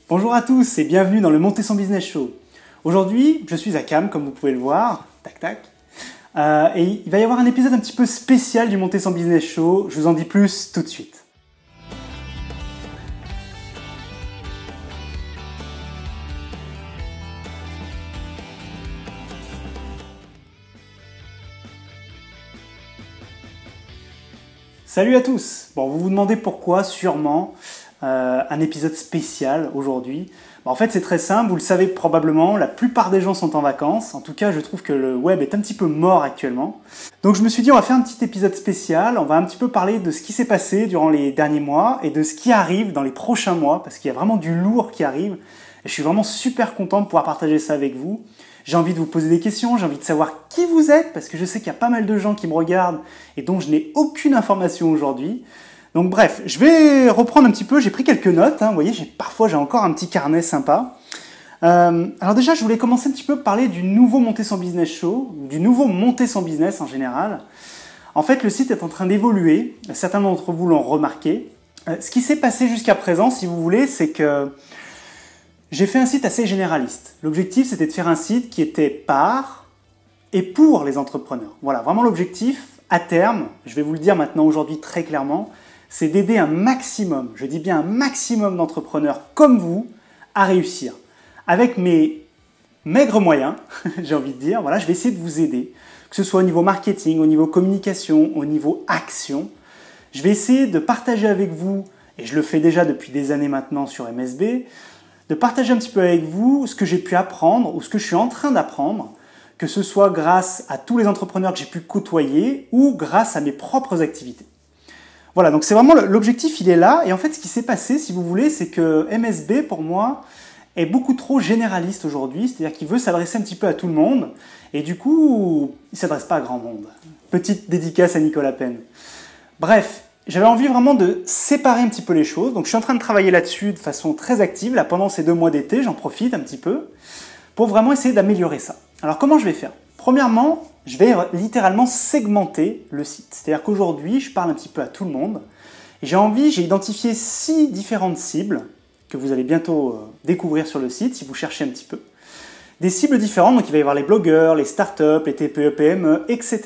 Bonjour à tous et bienvenue dans le Monter son Business Show. Aujourd'hui, je suis à Cannes, comme vous pouvez le voir, tac tac, et il va y avoir un épisode un petit peu spécial du Monter son Business Show, je vous en dis plus tout de suite. Salut à tous. Bon, vous vous demandez pourquoi, sûrement, un épisode spécial aujourd'hui. En fait, c'est très simple, vous le savez probablement, la plupart des gens sont en vacances. En tout cas, je trouve que le web est un petit peu mort actuellement. Donc je me suis dit, on va faire un petit épisode spécial, on va un petit peu parler de ce qui s'est passé durant les derniers mois et de ce qui arrive dans les prochains mois, parce qu'il y a vraiment du lourd qui arrive. Et je suis vraiment super content de pouvoir partager ça avec vous. J'ai envie de vous poser des questions, j'ai envie de savoir qui vous êtes, parce que je sais qu'il y a pas mal de gens qui me regardent et dont je n'ai aucune information aujourd'hui. Donc bref, je vais reprendre un petit peu, j'ai pris quelques notes, vous voyez, parfois j'ai encore un petit carnet sympa. Alors déjà, je voulais commencer un petit peu par parler du nouveau Monter son Business Show, du nouveau Monter son Business en général. En fait, le site est en train d'évoluer, certains d'entre vous l'ont remarqué. Ce qui s'est passé jusqu'à présent, si vous voulez, c'est que j'ai fait un site assez généraliste. L'objectif, c'était de faire un site qui était par et pour les entrepreneurs. Voilà, vraiment l'objectif, à terme, je vais vous le dire maintenant aujourd'hui très clairement, c'est d'aider un maximum, je dis bien un maximum d'entrepreneurs comme vous à réussir. Avec mes maigres moyens, j'ai envie de dire, voilà, je vais essayer de vous aider, que ce soit au niveau marketing, au niveau communication, au niveau action. Je vais essayer de partager avec vous, et je le fais déjà depuis des années maintenant sur MSB, de partager un petit peu avec vous ce que j'ai pu apprendre ou ce que je suis en train d'apprendre, que ce soit grâce à tous les entrepreneurs que j'ai pu côtoyer ou grâce à mes propres activités. Voilà, donc c'est vraiment l'objectif, il est là. Et en fait, ce qui s'est passé, si vous voulez, c'est que MSB, pour moi, est beaucoup trop généraliste aujourd'hui. C'est-à-dire qu'il veut s'adresser un petit peu à tout le monde. Et du coup, il ne s'adresse pas à grand monde. Petite dédicace à Nicolas Penn. Bref, j'avais envie vraiment de séparer un petit peu les choses. Donc je suis en train de travailler là-dessus de façon très active. Là, pendant ces 2 mois d'été, j'en profite un petit peu pour vraiment essayer d'améliorer ça. Alors comment je vais faire ? Premièrement, je vais littéralement segmenter le site. C'est-à-dire qu'aujourd'hui, je parle un petit peu à tout le monde. Et j'ai identifié 6 différentes cibles que vous allez bientôt découvrir sur le site si vous cherchez un petit peu. Des cibles différentes, donc il va y avoir les blogueurs, les startups, les TPE, PME, etc.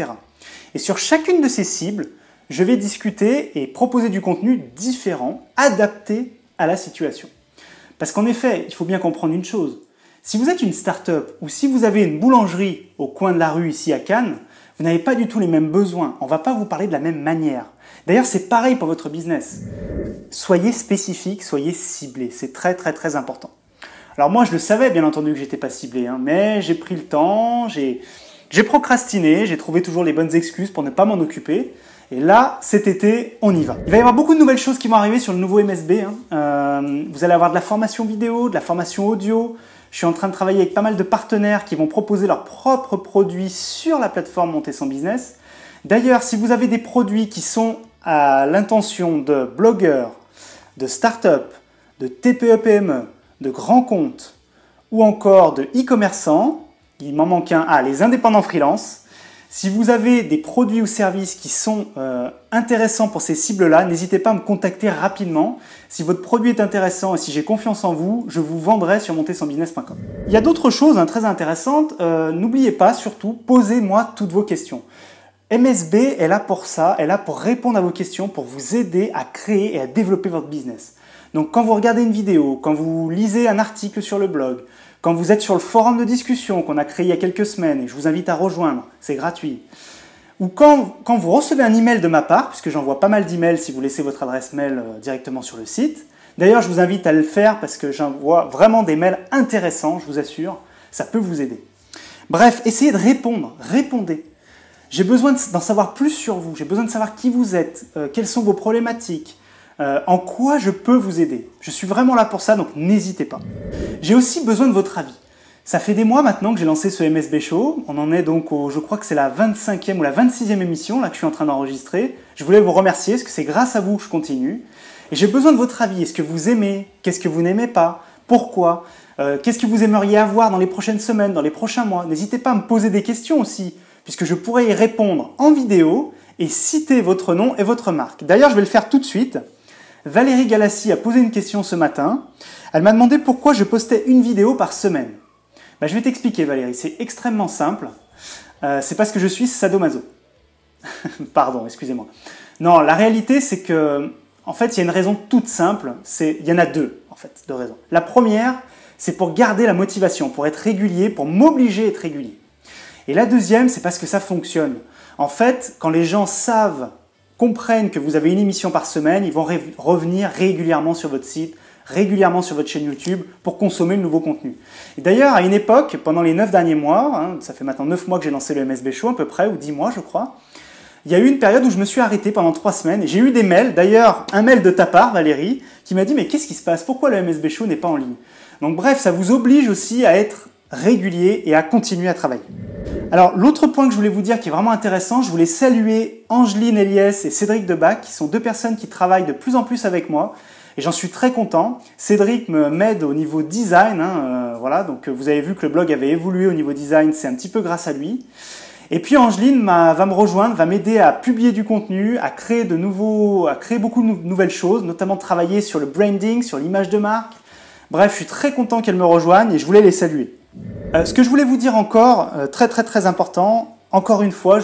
Et sur chacune de ces cibles, je vais discuter et proposer du contenu différent, adapté à la situation. Parce qu'en effet, il faut bien comprendre une chose. Si vous êtes une start-up ou si vous avez une boulangerie au coin de la rue ici à Cannes, vous n'avez pas du tout les mêmes besoins. On ne va pas vous parler de la même manière. D'ailleurs, c'est pareil pour votre business. Soyez spécifique, soyez ciblé. C'est très très très important. Alors moi, je le savais bien entendu que j'étais pas ciblé, mais j'ai pris le temps, j'ai procrastiné, j'ai trouvé toujours les bonnes excuses pour ne pas m'en occuper. Et là, cet été, on y va. Il va y avoir beaucoup de nouvelles choses qui vont arriver sur le nouveau MSB. Vous allez avoir de la formation vidéo, de la formation audio. Je suis en train de travailler avec pas mal de partenaires qui vont proposer leurs propres produits sur la plateforme Monter son Business. D'ailleurs, si vous avez des produits qui sont à l'intention de blogueurs, de start-up, de TPE-PME, de grands comptes ou encore de e-commerçants, il m'en manque un, les indépendants freelance. Si vous avez des produits ou services qui sont intéressants pour ces cibles-là, n'hésitez pas à me contacter rapidement. Si votre produit est intéressant et si j'ai confiance en vous, je vous vendrai sur montersonbusiness.com. Il y a d'autres choses très intéressantes. N'oubliez pas, surtout, posez-moi toutes vos questions. MSB est là pour ça, est là pour répondre à vos questions, pour vous aider à créer et à développer votre business. Donc quand vous regardez une vidéo, quand vous lisez un article sur le blog, quand vous êtes sur le forum de discussion qu'on a créé il y a quelques semaines et je vous invite à rejoindre, c'est gratuit. Ou quand vous recevez un email de ma part, puisque j'envoie pas mal d'emails si vous laissez votre adresse mail directement sur le site. D'ailleurs, je vous invite à le faire parce que j'envoie vraiment des mails intéressants, je vous assure, ça peut vous aider. Bref, essayez de répondre, répondez. J'ai besoin d'en savoir plus sur vous, j'ai besoin de savoir qui vous êtes, quelles sont vos problématiques, en quoi je peux vous aider. Je suis vraiment là pour ça, donc n'hésitez pas. J'ai aussi besoin de votre avis. Ça fait des mois maintenant que j'ai lancé ce MSB Show. On en est donc je crois que c'est la 25e ou la 26e émission là que je suis en train d'enregistrer. Je voulais vous remercier parce que c'est grâce à vous que je continue. Et j'ai besoin de votre avis. Est-ce que vous aimez? Qu'est-ce que vous n'aimez pas? Pourquoi? Qu'est-ce que vous aimeriez avoir dans les prochaines semaines, dans les prochains mois? N'hésitez pas à me poser des questions aussi, puisque je pourrais y répondre en vidéo et citer votre nom et votre marque. D'ailleurs, je vais le faire tout de suite. Valérie Galassi a posé une question ce matin. Elle m'a demandé pourquoi je postais une vidéo par semaine. Je vais t'expliquer Valérie, c'est extrêmement simple. C'est parce que je suis sadomaso. Pardon, excusez-moi. Non, la réalité c'est que, en fait, il y a une raison toute simple. Il y en a deux, en fait, deux raisons. La première, c'est pour garder la motivation, pour être régulier, pour m'obliger à être régulier. Et la deuxième, c'est parce que ça fonctionne. En fait, quand les gens comprennent que vous avez une émission par semaine, ils vont revenir régulièrement sur votre site, régulièrement sur votre chaîne YouTube pour consommer le nouveau contenu. Et d'ailleurs, à une époque, pendant les 9 derniers mois, ça fait maintenant 9 mois que j'ai lancé le MSB Show à peu près, ou 10 mois je crois, il y a eu une période où je me suis arrêté pendant 3 semaines et j'ai eu des mails, d'ailleurs un mail de ta part Valérie, qui m'a dit mais qu'est-ce qui se passe? Pourquoi le MSB Show n'est pas en ligne? Donc bref, ça vous oblige aussi à être régulier et à continuer à travailler. Alors l'autre point que je voulais vous dire qui est vraiment intéressant, je voulais saluer Angeline Eliès et Cédric Debac, qui sont deux personnes qui travaillent de plus en plus avec moi. Et j'en suis très content. Cédric m'aide au niveau design, voilà, donc vous avez vu que le blog avait évolué au niveau design, c'est un petit peu grâce à lui. Et puis Angeline va me rejoindre, va m'aider à publier du contenu, à créer beaucoup de nouvelles choses, notamment travailler sur le branding, sur l'image de marque. Bref, je suis très content qu'elle me rejoigne et je voulais les saluer. Ce que je voulais vous dire encore, très important, encore une fois,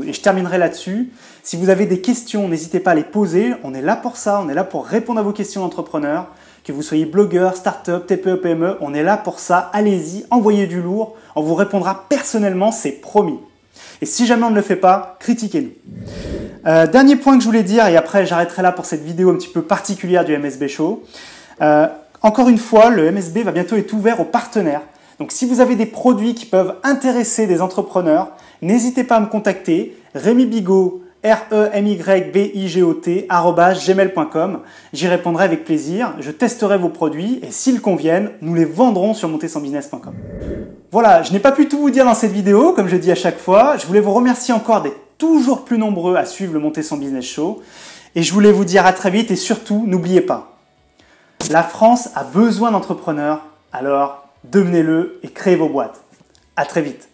et je terminerai là-dessus, si vous avez des questions, n'hésitez pas à les poser, on est là pour ça, on est là pour répondre à vos questions d'entrepreneurs, que vous soyez blogueur, start-up, TPE, PME, on est là pour ça, allez-y, envoyez du lourd, on vous répondra personnellement, c'est promis. Et si jamais on ne le fait pas, critiquez-nous. Dernier point que je voulais dire, et après j'arrêterai là pour cette vidéo un petit peu particulière du MSB Show. Encore une fois, le MSB va bientôt être ouvert aux partenaires. Donc si vous avez des produits qui peuvent intéresser des entrepreneurs, n'hésitez pas à me contacter, Rémi Bigot, remybigot @gmail.com. J'y répondrai avec plaisir, je testerai vos produits et s'ils conviennent, nous les vendrons sur montersansbusiness.com. Voilà, je n'ai pas pu tout vous dire dans cette vidéo, comme je dis à chaque fois. Je voulais vous remercier encore d'être toujours plus nombreux à suivre le Monter Son Business Show. Et je voulais vous dire à très vite et surtout, n'oubliez pas, la France a besoin d'entrepreneurs, alors devenez-le et créez vos boîtes. À très vite.